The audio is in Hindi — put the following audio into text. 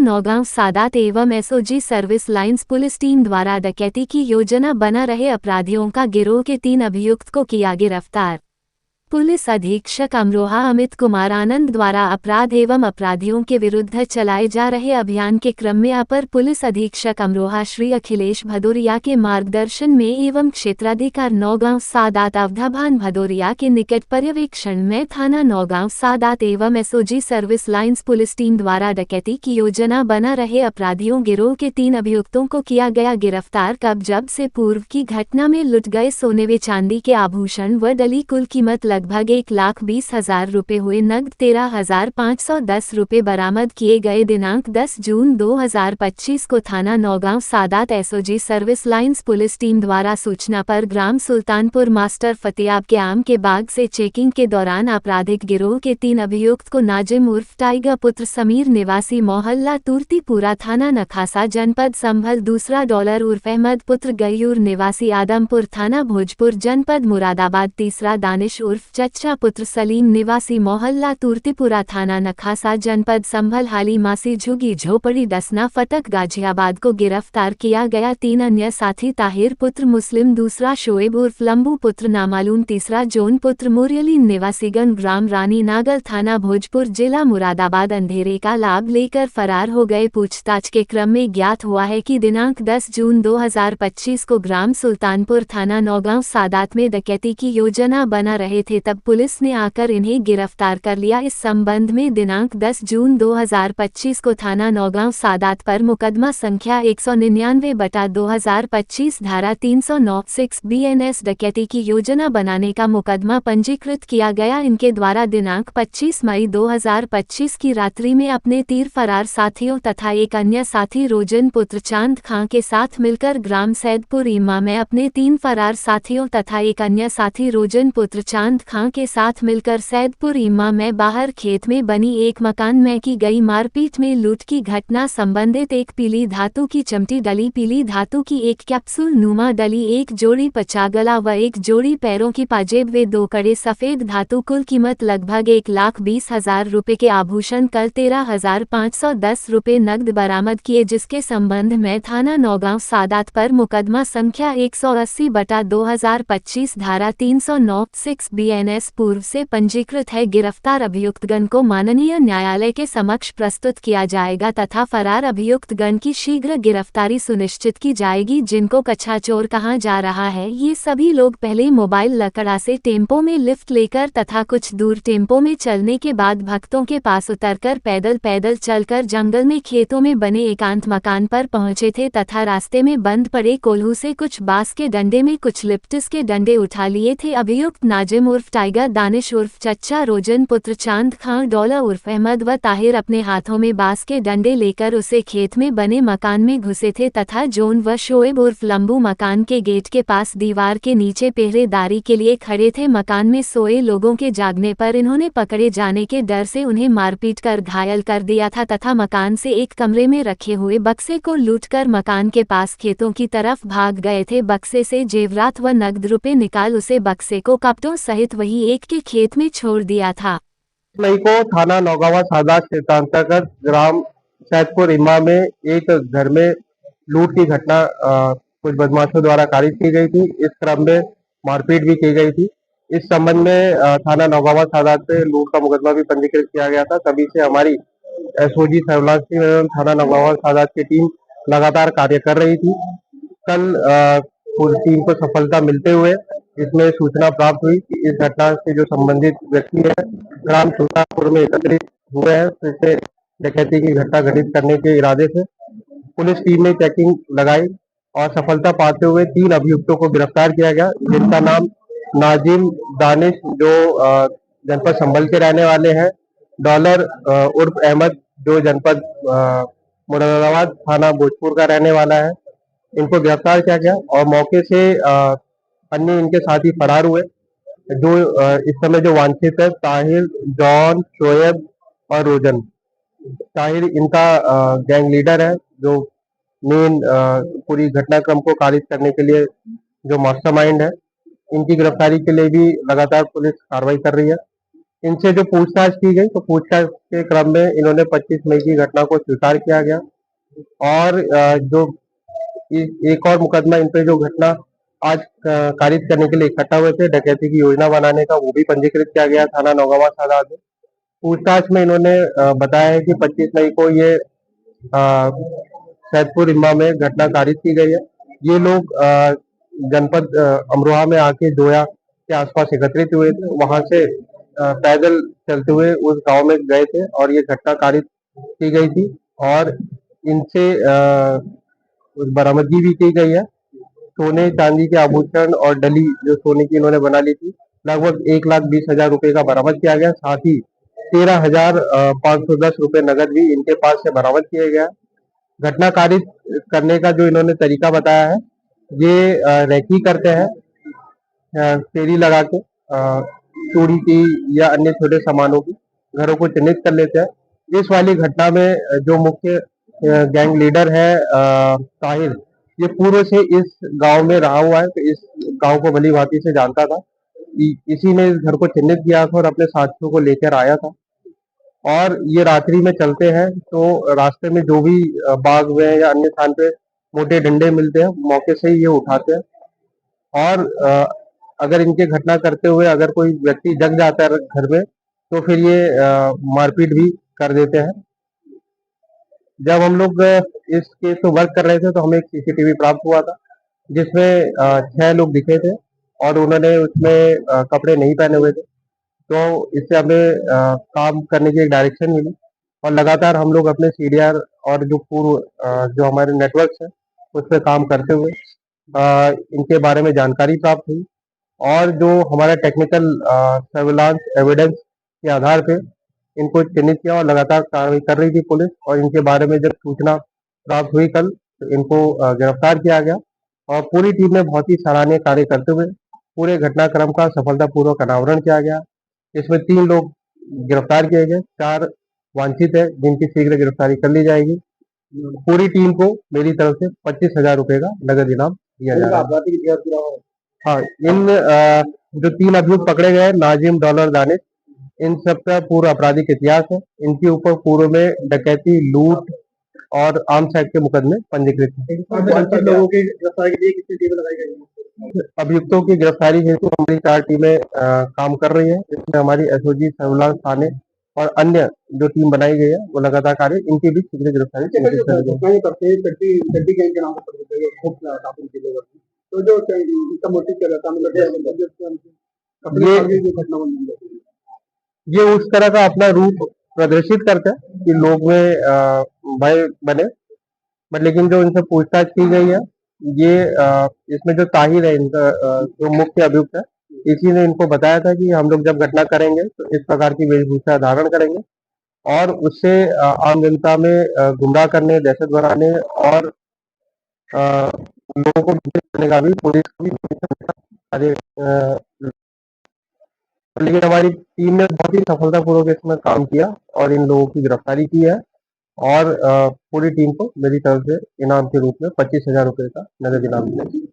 नौगांव सादात एवं SOG service lines police team द्वारा डकैती की योजना बना रहे अपराधियों का गिरोह के 3 अभियुक्त को किया गिरफ्तार। पुलिस अधीक्षक अमरोहा अमित कुमार आनंद द्वारा अपराध एवं अपराधियों के विरुद्ध चलाए जा रहे अभियान के क्रम में अपर पुलिस अधीक्षक अमरोहा श्री अखिलेश भदौरिया के मार्गदर्शन में एवं क्षेत्राधिकार नौगांव सादात अवधाभान भदौरिया के निकट पर्यवेक्षण में थाना नौगांव सादात एवं SOG service lines police team द्वारा डकैती की योजना बना रहे अपराधियों गिरोह के 3 अभियुक्तों को किया गया गिरफ्तार। जब से पूर्व की घटना में लुट गए सोने व चांदी के आभूषण व डली कुल कीमत लगभग 1,20,000 रुपये हुए नगद 13,510 रुपये बरामद किए गए। दिनांक 10 जून 2025 को थाना Naugaon Sadat SOG service lines police team द्वारा सूचना पर ग्राम सुल्तानपुर मास्टर फतेयाब के आम के बाग से चेकिंग के दौरान आपराधिक गिरोह के 3 अभियुक्त को नाजिम उर्फ टाइगर पुत्र समीर निवासी मोहल्ला तुर्तीपुरा थाना नखासा जनपद संभल, दूसरा डॉलर उर्फ अहमद पुत्र गयूर निवासी आदमपुर थाना भोजपुर जनपद मुरादाबाद, तीसरा दानिश उर्फ चच्चा पुत्र सलीम निवासी मोहल्ला तुर्तीपुरा थाना नखासा जनपद संभल हाली मासी झुगी झोपड़ी दसना फटक गाजियाबाद को गिरफ्तार किया गया। 3 अन्य साथी ताहिर पुत्र मुस्लिम, दूसरा शोएब उर्फ लंबू पुत्र नामालूम, तीसरा जोन पुत्र मुरलीन निवासीगण ग्राम रानी नागल थाना भोजपुर जिला मुरादाबाद अंधेरे का लाभ लेकर फरार हो गए। पूछताछ के क्रम में ज्ञात हुआ है कि दिनांक 10 जून 2025 को ग्राम सुल्तानपुर थाना नौगांव सादात में डकैती की योजना बना रहे थे, तब पुलिस ने आकर इन्हें गिरफ्तार कर लिया। इस संबंध में दिनांक 10 जून 2025 को थाना नौगांव सादात पर मुकदमा संख्या 199/2025 धारा 309(6) BNS डकैती की योजना बनाने का मुकदमा पंजीकृत किया गया। इनके द्वारा दिनांक 25 मई 2025 की रात्रि में अपने 3 फरार साथियों तथा एक अन्य साथी रोजन पुत्र चांद खां के साथ मिलकर ग्राम सैदपुर ईमा में अपने 3 फरार साथियों तथा एक अन्य साथी रोजन पुत्र चांद खां के साथ मिलकर सैदपुर ईमा में बाहर खेत में बनी एक मकान में की गई मारपीट में लूट की घटना संबंधित एक पीली धातु की चमटी डली, पीली धातु की एक कैप्सूल नुमा डली, एक जोड़ी पचागला व एक जोड़ी पैरों की पाजेब व 2 कड़े सफेद धातु कुल कीमत लगभग 1,20,000 रुपये के आभूषण कल 13,510 रुपये नगद बरामद किए, जिसके संबंध में थाना नौगांव सादात पर मुकदमा संख्या 180/2025 धारा 309(6) BNS पूर्व से पंजीकृत है। गिरफ्तार अभियुक्तगण को माननीय न्यायालय के समक्ष प्रस्तुत किया जाएगा तथा फरार अभियुक्तगण की शीघ्र गिरफ्तारी सुनिश्चित की जाएगी। जिनको कच्छा चोर कहा जा रहा है, ये सभी लोग पहले मोबाइल लकड़ा से टेम्पो में लिफ्ट लेकर तथा कुछ दूर टेम्पो में चलने के बाद भक्तों के पास उतरकर पैदल चलकर जंगल में खेतों में बने एकांत मकान पर पहुंचे थे तथा रास्ते में बंद पड़े कोल्हू से कुछ बांस के डंडे में कुछ लिप्टिस के डंडे उठा लिए थे। अभियुक्त नाजिम उर्फ टाइगर, दानिश उर्फ चच्चा, रोजन पुत्र चांद खां, डॉलर उर्फ अहमद व ताहिर अपने हाथों में बांस के डंडे लेकर उसे खेत में बने मकान में घुसे थे तथा जोन व शोएब उर्फ लंबू मकान के गेट के पास दीवार के नीचे पहरेदारी के लिए खड़े थे। मकान में सोए लोगों के जागने पर इन्होंने पकड़े जाने के डर से उन्हें मारपीट कर घायल कर दिया था तथा मकान से एक कमरे में रखे हुए बक्से को लूटकर मकान के पास खेतों की तरफ भाग गए थे। बक्से से जेवरात व नगद रुपए निकाल उसे बक्से को कपटों सहित वही एक के खेत में छोड़ दिया था। मई को थाना नौगांव सादात क्षेत्र अंतर्गत ग्राम सैदपुर ईमा में एक घर में लूट की घटना कुछ बदमाशों द्वारा कारित की गई थी। इस क्रम में मारपीट भी की गई थी। इस संबंध में थाना नौगांव सादात पे लूट का मुकदमा भी पंजीकृत किया गया था। तभी से हमारी एसओजी सर्विलांस टीम एवं थाना नौगांव सादात की टीम लगातार कार्य कर रही थी। कल पूरी टीम को सफलता मिलते हुए इसमें सूचना प्राप्त हुई कि इस घटना से जो संबंधित व्यक्ति है ग्राम सुल्तानपुर में एकत्रित हुए हैं, फिर से डकैती की घटना घटित करने के इरादे से पुलिस टीम ने चेकिंग लगाई और सफलता पाते हुए 3 अभियुक्तों को गिरफ्तार किया गया, जिनका नाम नाजिम, दानिश जो जनपद संभल के रहने वाले हैं, डॉलर उर्फ अहमद जो जनपद मुरादाबाद थाना भोजपुर का रहने वाला है। इनको गिरफ्तार किया गया और मौके से अन्य इनके साथी फरार हुए। जो इस समय जो वांछित है ताहिर, जॉन, शोएब और रोजन। ताहिर इनका गैंग लीडर है, जो मेन पूरी घटनाक्रम को कारित करने के लिए जो मास्टरमाइंड है। इनकी गिरफ्तारी के लिए भी लगातार पुलिस कार्रवाई कर रही है। इनसे जो पूछताछ की गई तो पूछताछ के क्रम में इन्होंने 25 मई की घटना को स्वीकार किया गया और जो एक और मुकदमा इन पे जो घटना आज कारित करने के लिए इकट्ठा हुए थे डकैती की योजना बनाने का, वो भी पंजीकृत किया गया थाना नौगावा सादात में। पूछताछ में इन्होंने बताया है कि 25 मई को ये सैदपुर इम्मा में घटना कारित की गई है। ये लोग जनपद अमरोहा में आके जोया के आसपास एकत्रित हुए थे, वहां से पैदल चलते हुए उस गांव में गए थे और ये घटना कारित की गई थी और इनसे बरामदगी भी की गई है। सोने चांदी के आभूषण और डली जो सोने की इन्होंने बना ली थी, लगभग 1,20,000 रुपए का बरामद किया गया। साथ ही 13,510 रुपए नगद भी इनके पास से बरामद किए गया। घटना कारित करने का जो इन्होंने तरीका बताया है, ये रेकी करते हैं, फेरी लगा के चोरी की या अन्य छोटे सामानों की घरों को चिन्हित कर लेते हैं। इस वाली घटना में जो मुख्य गैंग लीडर है ताहिर, ये पूर्व से इस गांव में रहा हुआ है, तो इस गांव को भली भांति से जानता था। इसी ने इस घर को चिन्हित किया था और अपने साथियों को लेकर आया था और ये रात्रि में चलते हैं तो रास्ते में जो भी बाग में या अन्य स्थान पे मोटे डंडे मिलते हैं, मौके से ही ये उठाते हैं और अगर इनके घटना करते हुए अगर कोई व्यक्ति जग जाता है घर में तो फिर ये मारपीट भी कर देते हैं। जब हम लोग इस केस पे वर्क कर रहे थे तो हमें एक सीसीटीवी प्राप्त हुआ था जिसमें 6 लोग दिखे थे और उन्होंने उसमें कपड़े नहीं पहने हुए थे, तो इससे हमें काम करने की एक डायरेक्शन मिली और लगातार हम लोग अपने सीडीआर और जो पूर्व जो हमारे नेटवर्क है उस पर काम करते हुए इनके बारे में जानकारी प्राप्त हुई और जो हमारा टेक्निकल सर्विलांस एविडेंस के आधार पे इनको चिन्हित किया और लगातार कार्रवाई कर रही थी पुलिस और इनके बारे में जब सूचना प्राप्त हुई कल तो इनको गिरफ्तार किया गया और पूरी टीम ने बहुत ही सराहनीय कार्य करते हुए पूरे घटनाक्रम का सफलतापूर्वक अनावरण किया गया। इसमें 3 लोग गिरफ्तार किए गए, 4 वांछित है जिनकी शीघ्र गिरफ्तारी कर ली जाएगी। पूरी टीम को मेरी तरफ से 25,000 रुपए का नगद इनाम दिया जा रहा है। हाँ, इन जो 3 अभियुक्त पकड़े गए नाजिम, डॉलर, दानिश, इन सबका पूर्व आपराधिक इतिहास है। इनके ऊपर पूर्व में डकैती, लूट और आर्म्स एक्ट के मुकदमे पंजीकृत हैं। लोगों की गिरफ्तारी के लिए कितनी टीमें लगाई गई हैं? अभियुक्तों की गिरफ्तारी हेतु हमारी 4 टीमें काम कर रही है। इसमें हमारी एसओजी, सर्विलांस थाने और अन्य जो टीम बनाई गई है वो लगातार कार्य इनकी भी शीघ्र गिरफ्तारी तो जो इसका मोटिव क्या रहता है, ये उस तरह का अपना रूप प्रदर्शित करते हैं कि लोग में भय बने। बट लेकिन जो इनसे पूछताछ की गई है, ये इसमें जो ताहिर है इनका जो मुख्य अभियुक्त है, इसी ने इनको बताया था कि हम लोग जब घटना करेंगे तो इस प्रकार की वेशभूषा धारण करेंगे और उससे आम जनता में गुमराह करने, दहशत बढ़ाने और लोगों को करने का भी पुलिस को भी कार्य लेकिन हमारी टीम ने बहुत ही सफलतापूर्वक इसमें काम किया और इन लोगों की गिरफ्तारी की है और पूरी टीम को मेरी तरफ से इनाम के रूप में 25,000 रुपए का नगद इनाम मिलेगा।